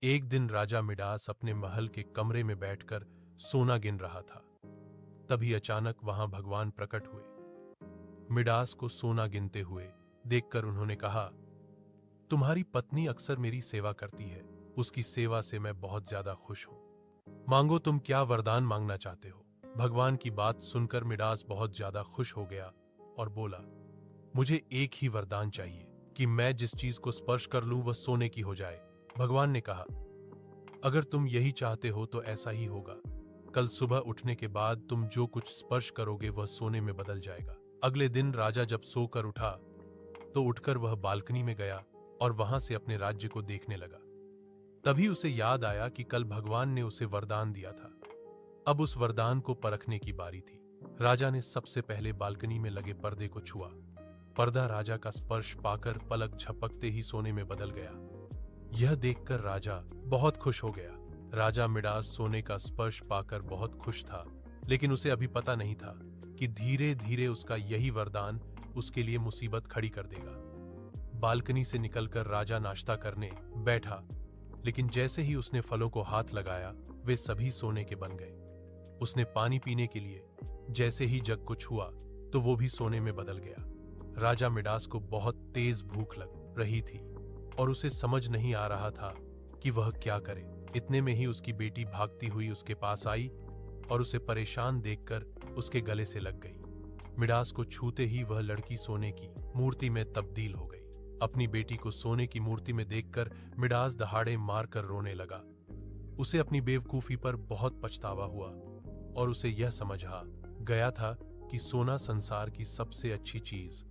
एक दिन राजा मिडास अपने महल के कमरे में बैठकर सोना गिन रहा था। तभी अचानक वहां भगवान प्रकट हुए। मिडास को सोना गिनते हुए देखकर उन्होंने कहा, तुम्हारी पत्नी अक्सर मेरी सेवा करती है, उसकी सेवा से मैं बहुत ज्यादा खुश हूं। मांगो, तुम क्या वरदान मांगना चाहते हो? भगवान की बात सुनकर मिडास बहुत ज्यादा खुश हो गया और बोला, मुझे एक ही वरदान चाहिए कि मैं जिस चीज को स्पर्श कर लूं वह सोने की हो जाए। भगवान ने कहा, अगर तुम यही चाहते हो तो ऐसा ही होगा। कल सुबह उठने के बाद तुम जो कुछ स्पर्श करोगे वह सोने में बदल जाएगा। अगले दिन राजा जब सोकर उठा तो उठकर वह बालकनी में गया और वहां से अपने राज्य को देखने लगा। तभी उसे याद आया कि कल भगवान ने उसे वरदान दिया था। अब उस वरदान को परखने की बारी थी। राजा ने सबसे पहले बालकनी में लगे पर्दे को छुआ। पर्दा राजा का स्पर्श पाकर पलक झपकते ही सोने में बदल गया। यह देखकर राजा बहुत खुश हो गया। राजा मिडास सोने का स्पर्श पाकर बहुत खुश था, लेकिन उसे अभी पता नहीं था कि धीरे धीरे उसका यही वरदान उसके लिए मुसीबत खड़ी कर देगा। बालकनी से निकलकर राजा नाश्ता करने बैठा, लेकिन जैसे ही उसने फलों को हाथ लगाया वे सभी सोने के बन गए। उसने पानी पीने के लिए जैसे ही जग को छुआ तो वो भी सोने में बदल गया। राजा मिडास को बहुत तेज भूख लग रही थी और उसे समझ नहीं आ रहा था कि वह क्या करे। इतने में ही उसकी बेटी भागती हुई उसके पास आई और उसे परेशान देखकर उसके गले से लग गई। मिडास को छूते ही वह लड़की सोने की मूर्ति में तब्दील हो गई। अपनी बेटी को सोने की मूर्ति में देखकर मिडास दहाड़े मारकर रोने लगा। उसे अपनी बेवकूफी पर बहुत पछतावा हुआ और उसे यह समझ आ गया था कि सोना संसार की सबसे अच्छी चीज